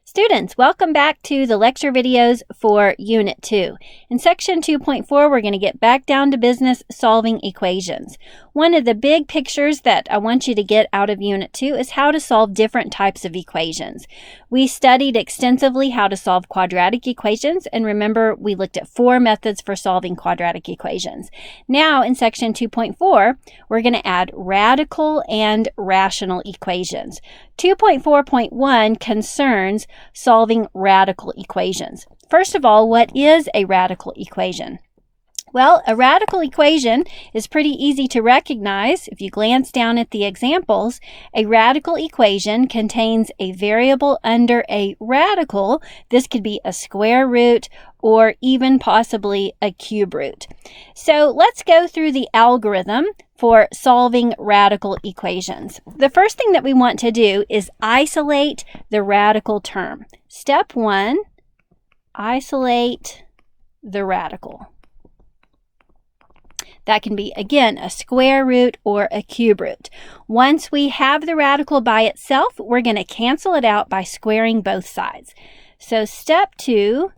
Students, welcome back to the lecture videos for Unit 2. In Section 2.4, we're going to get back down to business solving equations. One of the big pictures that I want you to get out of Unit 2 is how to solve different types of equations. We studied extensively how to solve quadratic equations, and remember, we looked at 4 methods for solving quadratic equations. Now, in Section 2.4, we're going to add radical and rational equations. 2.4.1 concerns solving radical equations. First of all, what is a radical equation? Well, a radical equation is pretty easy to recognize. If you glance down at the examples, a radical equation contains a variable under a radical. This could be a square root or even possibly a cube root. So let's go through the algorithm for solving radical equations. The first thing that we want to do is isolate the radical term. Step 1, isolate the radical. That can be, again, a square root or a cube root. Once we have the radical by itself, we're going to cancel it out by squaring both sides. So step 2,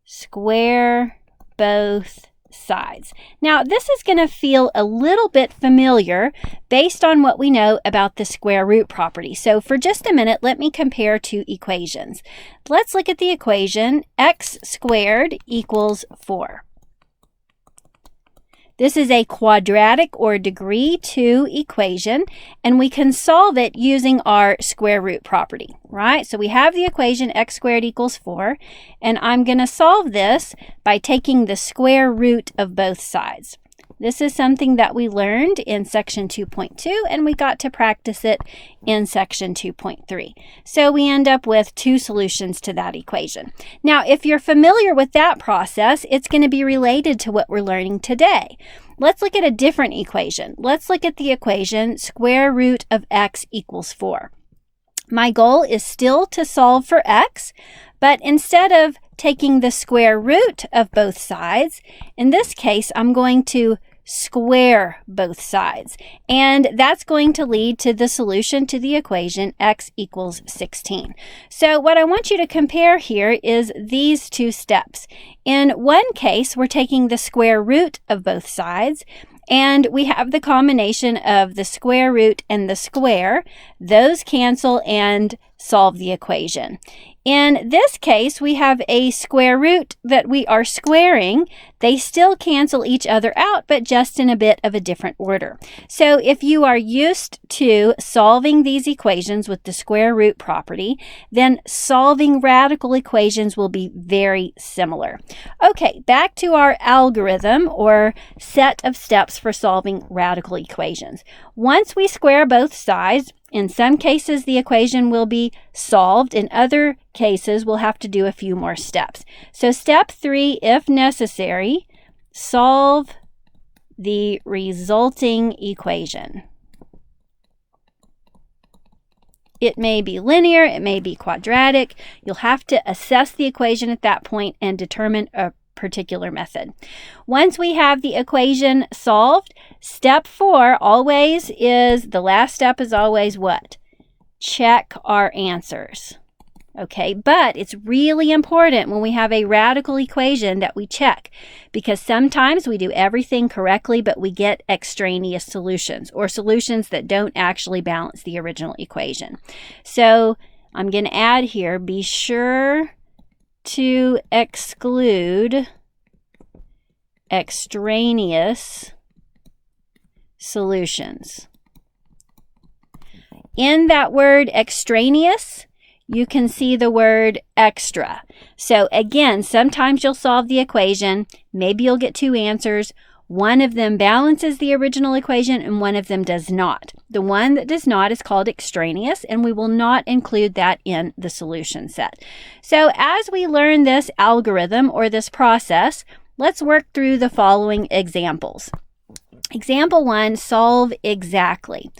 square both sides. Now, this is going to feel a little bit familiar based on what we know about the square root property. So for just a minute, let me compare two equations. Let's look at the equation x squared equals 4. This is a quadratic or degree 2 equation, and we can solve it using our square root property, right? So we have the equation x squared equals 4, and I'm going to solve this by taking the square root of both sides. This is something that we learned in Section 2.2, and we got to practice it in Section 2.3. So we end up with 2 solutions to that equation. Now, if you're familiar with that process, it's going to be related to what we're learning today. Let's look at a different equation. Let's look at the equation square root of x equals 4. My goal is still to solve for x, but instead of taking the square root of both sides, in this case, I'm going to square both sides. And that's going to lead to the solution to the equation x equals 16. So what I want you to compare here is these 2 steps. In one case, we're taking the square root of both sides, and we have the combination of the square root and the square. Those cancel and solve the equation. In this case, we have a square root that we are squaring. They still cancel each other out, but just in a bit of a different order. So if you are used to solving these equations with the square root property, then solving radical equations will be very similar. Okay, back to our algorithm or set of steps for solving radical equations. Once we square both sides, in some cases, the equation will be solved. In other cases, we'll have to do a few more steps. So step 3, if necessary, solve the resulting equation. It may be linear, it may be quadratic. You'll have to assess the equation at that point and determine a particular method. Once we have the equation solved, step 4 always is, the last step is always what? Check our answers. Okay, but it's really important when we have a radical equation that we check, because sometimes we do everything correctly, but we get extraneous solutions or solutions that don't actually balance the original equation. So I'm going to add here, be sure to exclude extraneous solutions. In that word extraneous, you can see the word extra. So again, sometimes you'll solve the equation, maybe you'll get 2 answers. One of them balances the original equation and one of them does not. The one that does not is called extraneous, and we will not include that in the solution set. So as we learn this algorithm or this process, let's work through the following examples. Example 1, solve exactly.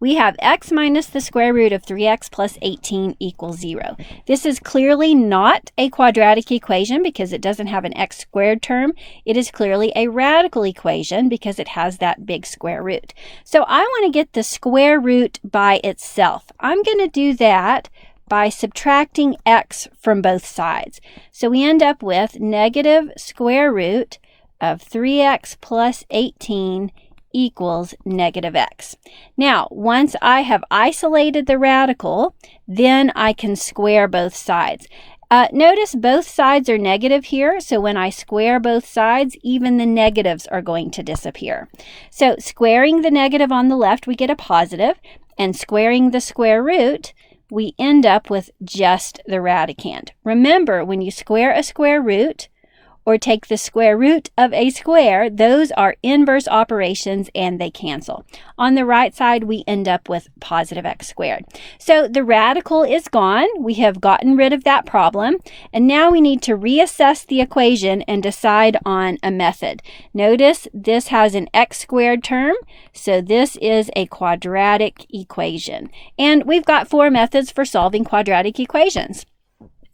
We have x minus the square root of 3x plus 18 equals 0. This is clearly not a quadratic equation because it doesn't have an x squared term. It is clearly a radical equation because it has that big square root. So I want to get the square root by itself. I'm going to do that by subtracting x from both sides. So we end up with negative square root of 3x plus 18 equals negative x. Now, once I have isolated the radical, then I can square both sides. Notice both sides are negative here, so when I square both sides, even the negatives are going to disappear. So squaring the negative on the left, we get a positive, and squaring the square root, we end up with just the radicand. Remember, when you square a square root, or take the square root of a square, those are inverse operations and they cancel. On the right side, we end up with positive x squared. So the radical is gone. We have gotten rid of that problem. And now we need to reassess the equation and decide on a method. Notice this has an x squared term, so this is a quadratic equation. And we've got 4 methods for solving quadratic equations.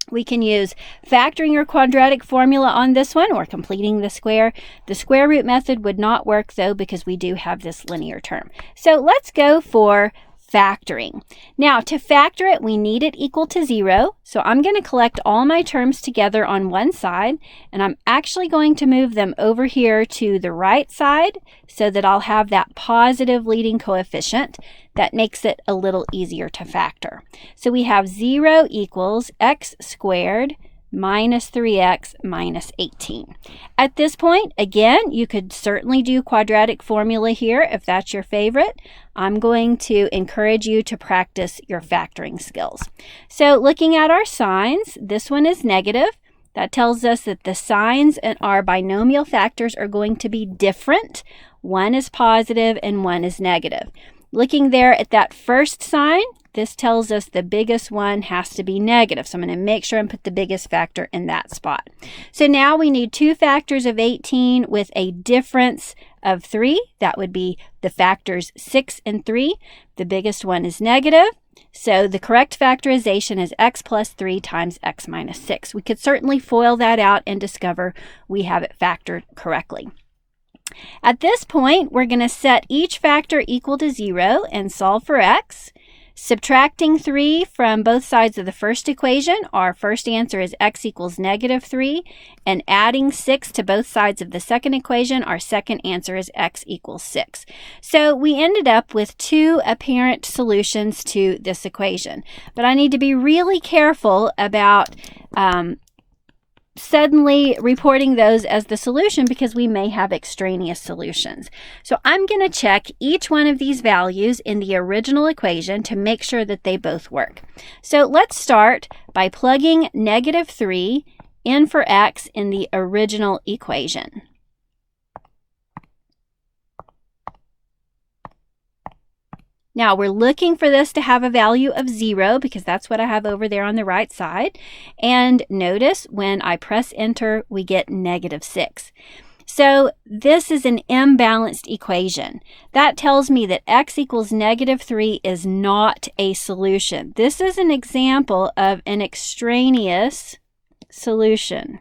We can use factoring or quadratic formula on this one, or completing the square. The square root method would not work though, because we do have this linear term. So let's go for factoring. Now, to factor it, we need it equal to 0. So I'm going to collect all my terms together on one side, and I'm actually going to move them over here to the right side so that I'll have that positive leading coefficient. That makes it a little easier to factor. So we have 0 equals x squared minus 3x minus 18. At this point, again, you could certainly do quadratic formula here if that's your favorite. I'm going to encourage you to practice your factoring skills. So looking at our signs, this one is negative. That tells us that the signs in our binomial factors are going to be different. One is positive and one is negative. Looking there at that first sign, this tells us the biggest one has to be negative. So I'm going to make sure and put the biggest factor in that spot. So now we need 2 factors of 18 with a difference of 3. That would be the factors 6 and 3. The biggest one is negative. So the correct factorization is x plus 3 times x minus 6. We could certainly FOIL that out and discover we have it factored correctly. At this point, we're going to set each factor equal to 0 and solve for x. Subtracting 3 from both sides of the first equation, our first answer is x equals negative 3. And adding 6 to both sides of the second equation, our second answer is x equals 6. So we ended up with 2 apparent solutions to this equation. But I need to be really careful about suddenly reporting those as the solution, because we may have extraneous solutions. So I'm going to check each one of these values in the original equation to make sure that they both work. So let's start by plugging negative 3 in for x in the original equation. Now we're looking for this to have a value of 0 because that's what I have over there on the right side. And notice when I press enter, we get negative 6. So this is an imbalanced equation. That tells me that x equals negative 3 is not a solution. This is an example of an extraneous solution.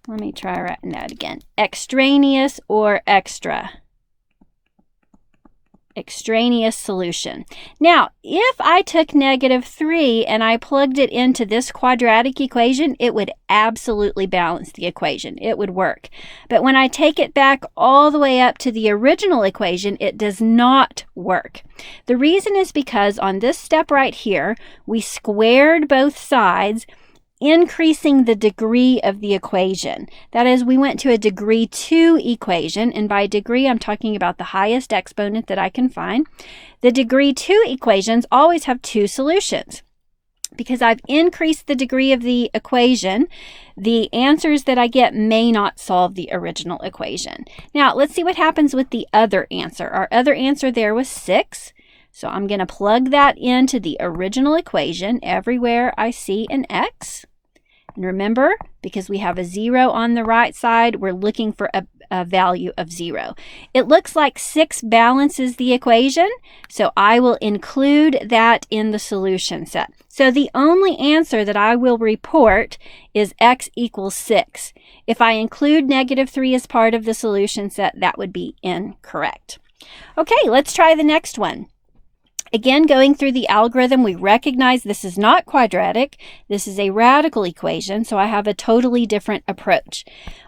Let me try writing that again. Extraneous or extra. Extraneous solution. Now, if I took negative 3 and I plugged it into this quadratic equation, it would absolutely balance the equation. It would work. But when I take it back all the way up to the original equation, it does not work. The reason is because on this step right here, we squared both sides, increasing the degree of the equation. That is, we went to a degree 2 equation, and by degree I'm talking about the highest exponent that I can find. The degree 2 equations always have 2 solutions. Because I've increased the degree of the equation, the answers that I get may not solve the original equation. Now let's see what happens with the other answer. Our other answer there was 6. So I'm going to plug that into the original equation everywhere I see an x. And remember, because we have a 0 on the right side, we're looking for a value of 0. It looks like 6 balances the equation, so I will include that in the solution set. So the only answer that I will report is x equals 6. If I include negative 3 as part of the solution set, that would be incorrect. Okay, let's try the next one. Again, going through the algorithm, we recognize this is not quadratic. This is a radical equation, so I have a totally different approach.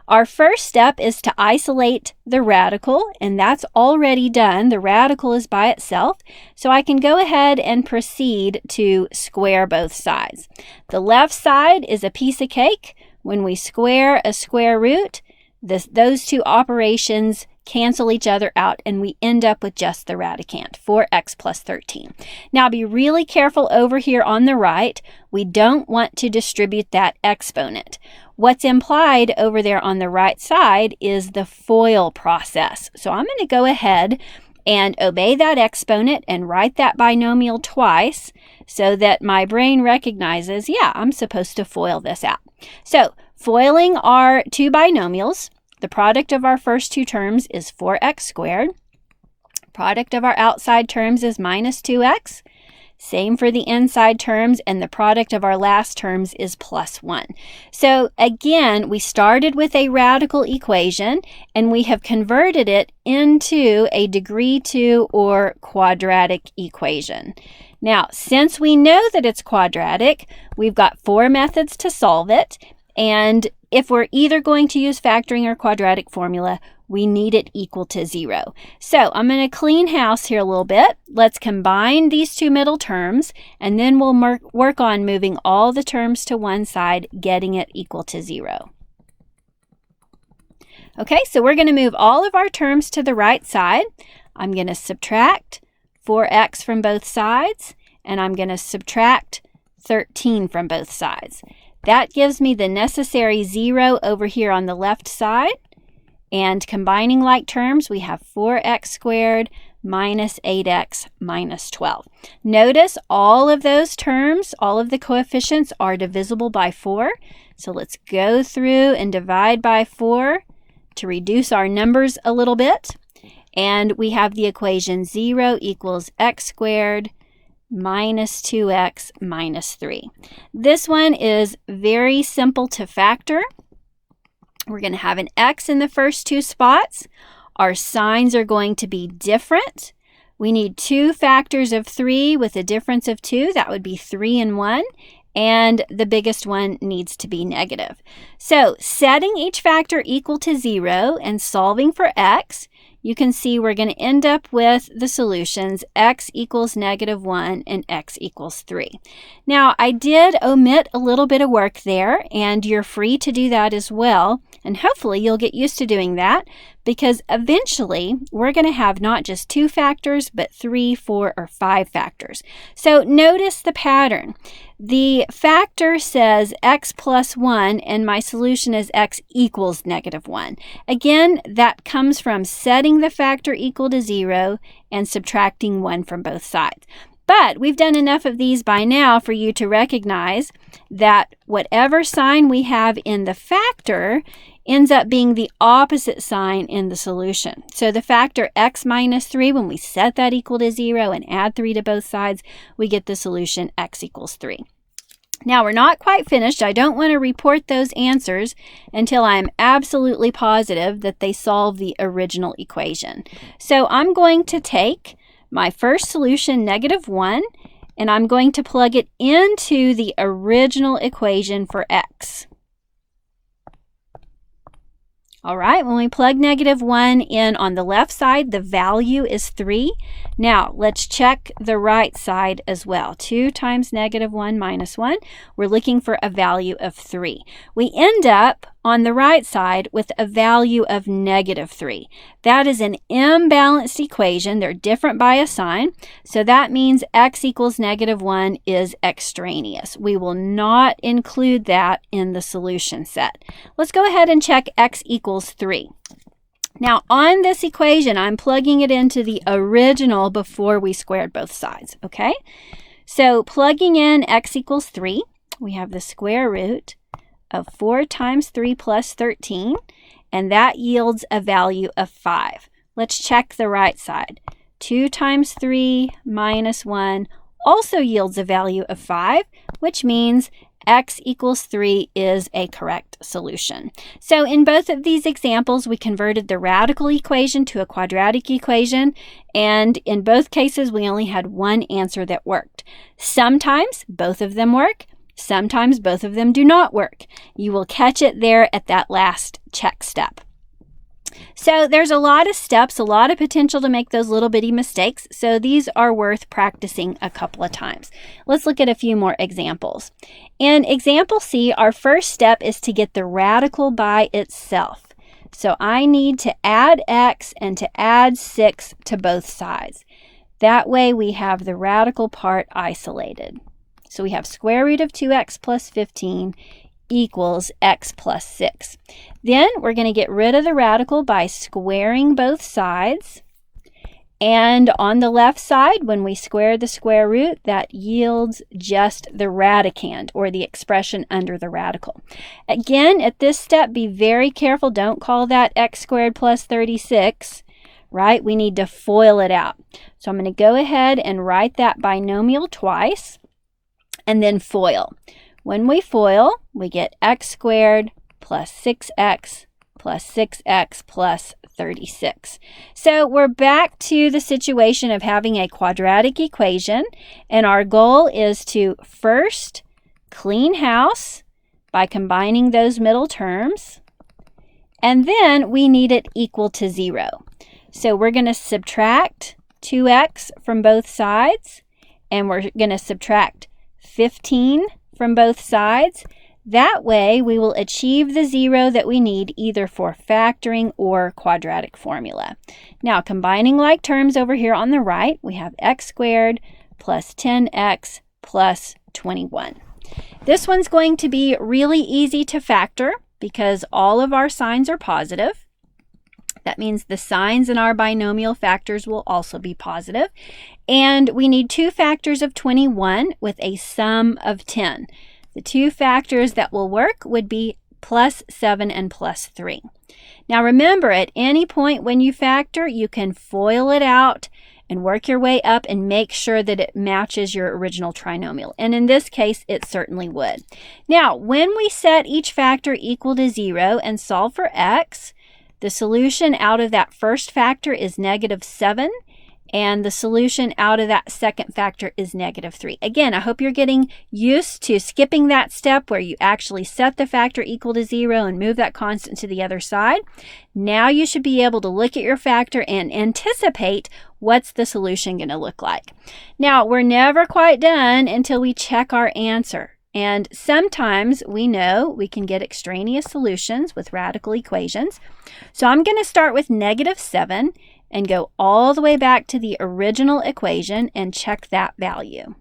Our first step is to isolate the radical, and that's already done. The radical is by itself, so I can go ahead and proceed to square both sides. The left side is a piece of cake. When we square a square root, those two operations cancel each other out, and we end up with just the radicand, 4x plus 13. Now be really careful over here on the right. We don't want to distribute that exponent. What's implied over there on the right side is the FOIL process. So I'm going to go ahead and obey that exponent and write that binomial twice so that my brain recognizes, yeah, I'm supposed to FOIL this out. So foiling our two binomials, the product of our first two terms is 4x squared. Product of our outside terms is minus 2x. Same for the inside terms, and the product of our last terms is plus 1. So again, we started with a radical equation, and we have converted it into a degree 2 or quadratic equation. Now, since we know that it's quadratic, we've got 4 methods to solve it, and if we're either going to use factoring or quadratic formula, we need it equal to 0. So I'm going to clean house here a little bit. Let's combine these two middle terms, and then we'll work on moving all the terms to one side, getting it equal to 0. Okay, so we're going to move all of our terms to the right side. I'm going to subtract 4x from both sides, and I'm going to subtract 13 from both sides. That gives me the necessary 0 over here on the left side. And combining like terms, we have 4x squared minus 8x minus 12. Notice all of those terms, all of the coefficients are divisible by 4. So let's go through and divide by 4 to reduce our numbers a little bit. And we have the equation 0 equals x squared minus 2x minus 3. This one is very simple to factor. We're going to have an x in the first two spots. Our signs are going to be different. We need two factors of 3 with a difference of 2. That would be 3 and 1. And the biggest one needs to be negative. So setting each factor equal to 0 and solving for x, you can see we're going to end up with the solutions x equals negative 1 and x equals 3. Now, I did omit a little bit of work there, and you're free to do that as well. And hopefully you'll get used to doing that, because eventually we're going to have not just 2 factors, but 3, 4, or 5 factors. So notice the pattern. The factor says x plus 1, and my solution is x equals negative 1. Again, that comes from setting the factor equal to 0 and subtracting 1 from both sides. But we've done enough of these by now for you to recognize that whatever sign we have in the factor ends up being the opposite sign in the solution. So the factor x minus 3, when we set that equal to 0 and add 3 to both sides, we get the solution x equals 3. Now, we're not quite finished. I don't want to report those answers until I'm absolutely positive that they solve the original equation. So I'm going to take my first solution, negative 1, and I'm going to plug it into the original equation for x. All right, when we plug negative 1 in on the left side, the value is 3. Now, let's check the right side as well. 2 times negative 1 minus 1. We're looking for a value of 3. We end up on the right side with a value of negative 3. That is an imbalanced equation. They're different by a sign. So that means x equals negative 1 is extraneous. We will not include that in the solution set. Let's go ahead and check x equals 3. Now, on this equation, I'm plugging it into the original before we squared both sides, okay? So plugging in x equals 3, we have the square root of 4 times 3 plus 13, and that yields a value of 5. Let's check the right side. 2 times 3 minus 1 also yields a value of 5, which means x equals 3 is a correct solution. So in both of these examples, we converted the radical equation to a quadratic equation, and in both cases, we only had one answer that worked. Sometimes both of them work. Sometimes both of them do not work. You will catch it there at that last check step. So there's a lot of steps, a lot of potential to make those little bitty mistakes. So these are worth practicing a couple of times. Let's look at a few more examples. In example C, our first step is to get the radical by itself. So I need to add x and to add 6 to both sides. That way we have the radical part isolated. So we have square root of 2x plus 15 equals x plus 6. Then we're going to get rid of the radical by squaring both sides. And on the left side, when we square the square root, that yields just the radicand, or the expression under the radical. Again, at this step, be very careful. Don't call that x squared plus 36, right? We need to FOIL it out. So I'm going to go ahead and write that binomial twice, and then FOIL. When we FOIL, we get x squared plus 6x plus 6x plus 36. So we're back to the situation of having a quadratic equation, and our goal is to first clean house by combining those middle terms, and then we need it equal to 0. So we're going to subtract 2x from both sides, and we're going to subtract 15 from both sides. That way we will achieve the 0 that we need either for factoring or quadratic formula. Now combining like terms over here on the right, we have x squared plus 10x plus 21. This one's going to be really easy to factor because all of our signs are positive. That means the signs in our binomial factors will also be positive. And we need two factors of 21 with a sum of 10. The two factors that will work would be plus 7 and plus 3. Now remember, at any point when you factor, you can FOIL it out and work your way up and make sure that it matches your original trinomial. And in this case, it certainly would. Now, when we set each factor equal to 0 and solve for x, the solution out of that first factor is -7, and the solution out of that second factor is -3. Again, I hope you're getting used to skipping that step where you actually set the factor equal to 0 and move that constant to the other side. Now you should be able to look at your factor and anticipate what's the solution going to look like. Now, we're never quite done until we check our answer. And sometimes we know we can get extraneous solutions with radical equations. So I'm going to start with -7 and go all the way back to the original equation and check that value.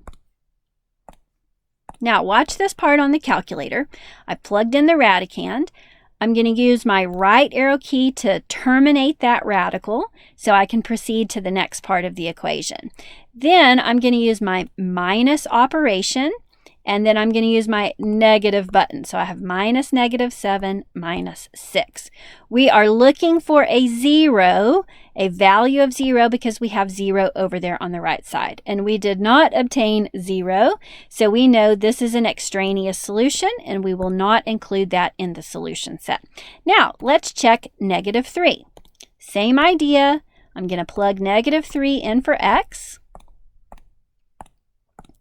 Now watch this part on the calculator. I plugged in the radicand. I'm going to use my right arrow key to terminate that radical so I can proceed to the next part of the equation. Then I'm going to use my minus operation, and then I'm going to use my negative button. So I have minus -7 minus 6. We are looking for a 0, a value of 0, because we have 0 over there on the right side. And we did not obtain 0, so we know this is an extraneous solution, and we will not include that in the solution set. Now, let's check -3. Same idea. I'm going to plug -3 in for x.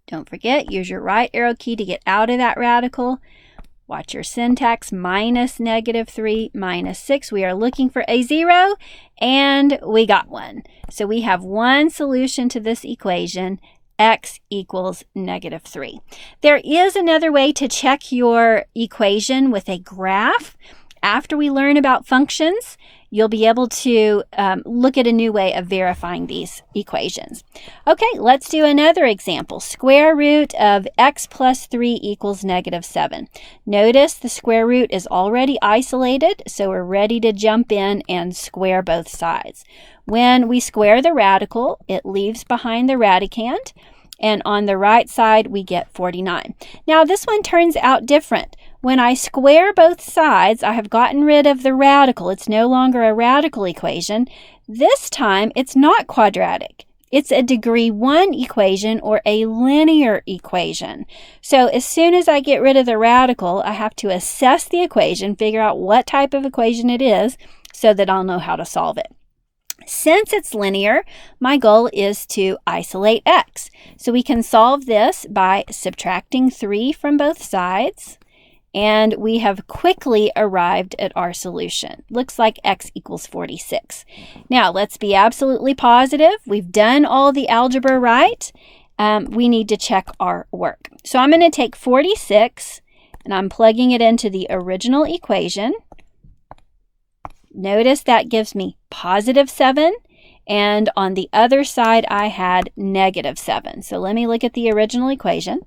Don't forget, use your right arrow key to get out of that radical. Watch your syntax, minus -3 minus 6. We are looking for a 0, and we got one. So we have one solution to this equation, x equals -3. There is another way to check your equation with a graph. After we learn about functions, you'll be able to look at a new way of verifying these equations. Okay, let's do another example. Square root of x plus 3 equals -7. Notice the square root is already isolated, so we're ready to jump in and square both sides. When we square the radical, it leaves behind the radicand, and on the right side, we get 49. Now, this one turns out different. When I square both sides, I have gotten rid of the radical. It's no longer a radical equation. This time, it's not quadratic. It's a degree 1 equation or a linear equation. So as soon as I get rid of the radical, I have to assess the equation, figure out what type of equation it is so that I'll know how to solve it. Since it's linear, my goal is to isolate x. So we can solve this by subtracting 3 from both sides, and we have quickly arrived at our solution. Looks like x equals 46. Now, let's be absolutely positive. We've done all the algebra right. We need to check our work. So I'm going to take 46, and I'm plugging it into the original equation. Notice that gives me positive 7, and on the other side I had negative 7. So let me look at the original equation.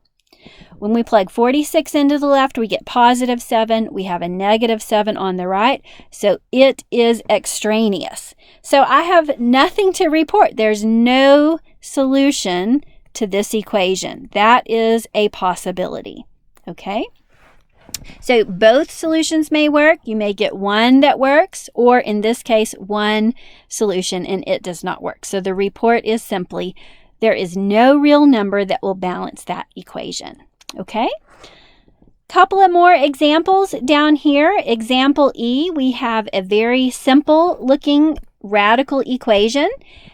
When we plug 46 into the left, we get positive 7. We have a negative 7 on the right, so it is extraneous. So I have nothing to report. There's no solution to this equation. That is a possibility, okay? So both solutions may work. You may get one that works, or in this case, one solution and it does not work. So the report is simply, there is no real number that will balance that equation. Okay? Couple of more examples down here. Example E, we have a very simple looking radical equation.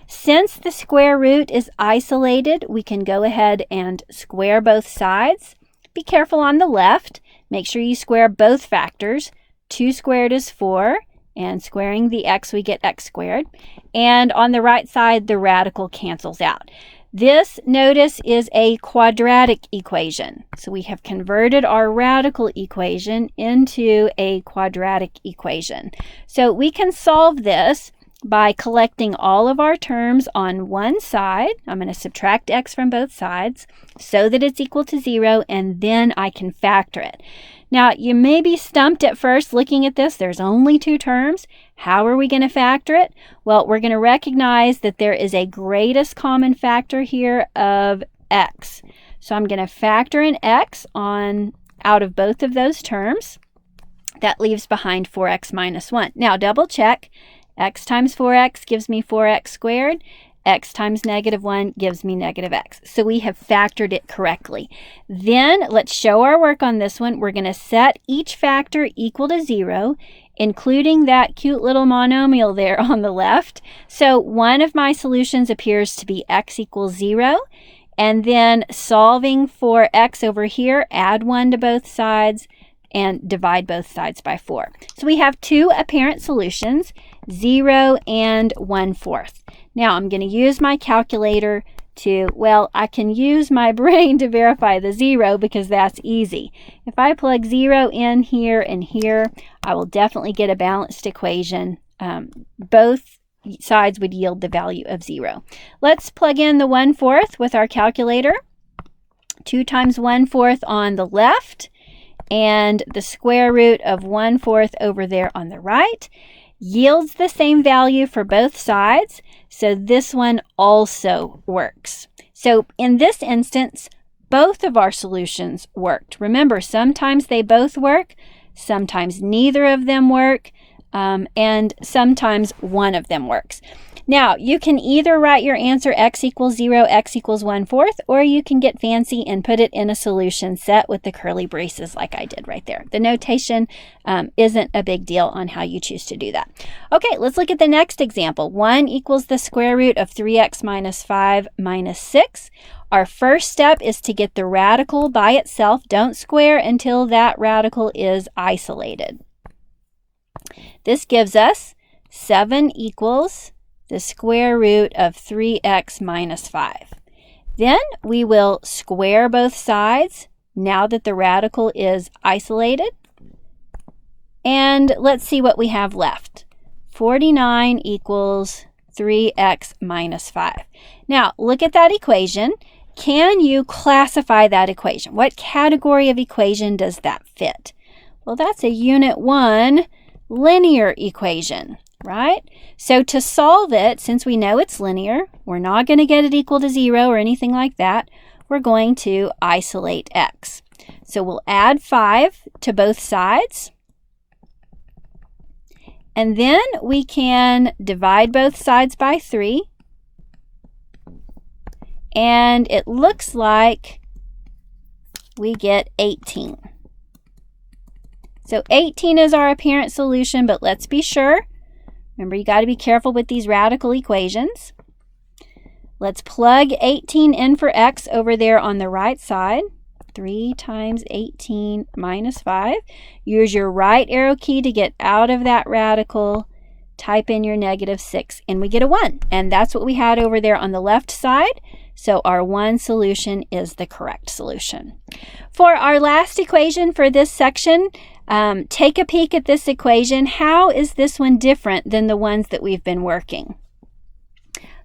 Since the square root is isolated, we can go ahead and square both sides. Be careful on the left. Make sure you square both factors. 2 squared is 4, and squaring the x, we get x squared. And on the right side, the radical cancels out. This, notice, is a quadratic equation. So we have converted our radical equation into a quadratic equation. So we can solve this by collecting all of our terms on one side. I'm going to subtract x from both sides so that it's equal to 0, and then I can factor it. Now, you may be stumped at first looking at this. There's only 2 terms. How are we going to factor it? Well, we're going to recognize that there is a greatest common factor here of x. So I'm going to factor in x out of both of those terms. That leaves behind 4x minus 1. Now, double check. X times 4x gives me 4x squared. X times negative 1 gives me negative x. So we have factored it correctly. Then let's show our work on this one. We're going to set each factor equal to 0, including that cute little monomial there on the left. So one of my solutions appears to be x equals 0. And then solving for x over here, add 1 to both sides and divide both sides by 4. So we have 2 apparent solutions, 0 and 1/4. Now I'm going to use my calculator I can use my brain to verify the 0 because that's easy. If I plug 0 in here and here, I will definitely get a balanced equation. Both sides would yield the value of 0. Let's plug in the 1/4 with our calculator. 2 times 1/4 on the left, and the square root of 1/4 over there on the right yields the same value for both sides. So this one also works. So in this instance, both of our solutions worked. Remember, sometimes they both work, sometimes neither of them work, and sometimes one of them works. Now, you can either write your answer x equals 0, x equals 1/4, or you can get fancy and put it in a solution set with the curly braces like I did right there. The notation isn't a big deal on how you choose to do that. Okay, let's look at the next example. 1 equals the square root of 3x minus 5 minus 6. Our first step is to get the radical by itself. Don't square until that radical is isolated. This gives us 7 equals the square root of 3x minus 5. Then we will square both sides now that the radical is isolated. And let's see what we have left. 49 equals 3x minus 5. Now, look at that equation. Can you classify that equation? What category of equation does that fit? Well, that's a Unit 1 linear equation, right? So to solve it, since we know it's linear, we're not going to get it equal to 0 or anything like that. We're going to isolate x. So we'll add 5 to both sides. And then we can divide both sides by 3. and it looks like we get 18. So 18 is our apparent solution, but let's be sure. Remember, you got to be careful with these radical equations. Let's plug 18 in for x over there on the right side. 3 times 18 minus 5. Use your right arrow key to get out of that radical. Type in your -6, and we get a 1. And that's what we had over there on the left side. So our 1 solution is the correct solution. For our last equation for this section, take a peek at this equation. How is this one different than the ones that we've been working?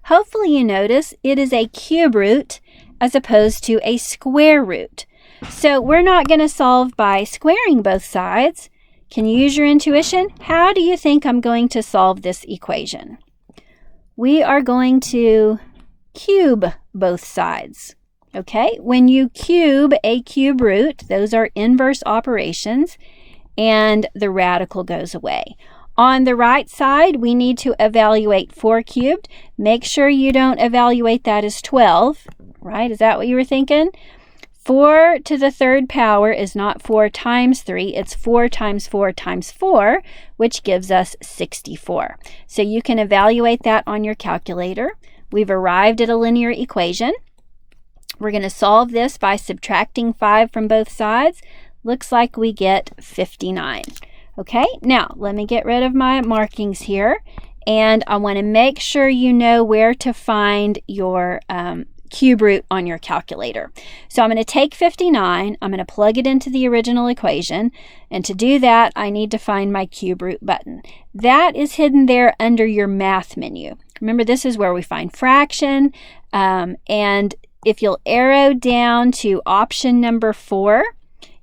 Hopefully you notice it is a cube root as opposed to a square root. So we're not going to solve by squaring both sides. Can you use your intuition? How do you think I'm going to solve this equation? We are going to cube both sides. Okay, when you cube a cube root, those are inverse operations, and the radical goes away. On the right side, we need to evaluate 4 cubed. Make sure you don't evaluate that as 12, right? Is that what you were thinking? 4 to the 3rd power is not 4 times 3, it's 4 times 4 times 4, which gives us 64. So you can evaluate that on your calculator. We've arrived at a linear equation. We're going to solve this by subtracting 5 from both sides. Looks like we get 59. Okay, now let me get rid of my markings here, and I want to make sure you know where to find your cube root on your calculator. So I'm going to take 59, I'm going to plug it into the original equation, and to do that I need to find my cube root button. That is hidden there under your math menu. Remember, this is where we find fraction, and if you'll arrow down to option number 4,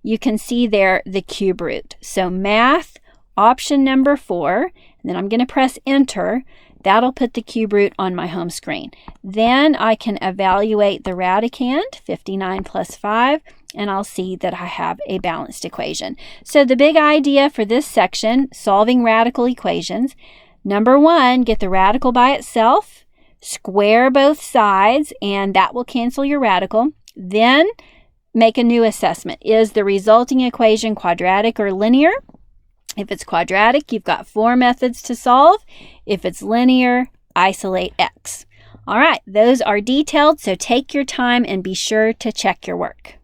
you can see there the cube root. So math, option number 4, and then I'm going to press enter. That'll put the cube root on my home screen. Then I can evaluate the radicand, 59 plus 5, and I'll see that I have a balanced equation. So the big idea for this section, solving radical equations, number 1, get the radical by itself, square both sides, and that will cancel your radical. Then make a new assessment. Is the resulting equation quadratic or linear? If it's quadratic, you've got 4 methods to solve. If it's linear, isolate x. All right, those are detailed, so take your time and be sure to check your work.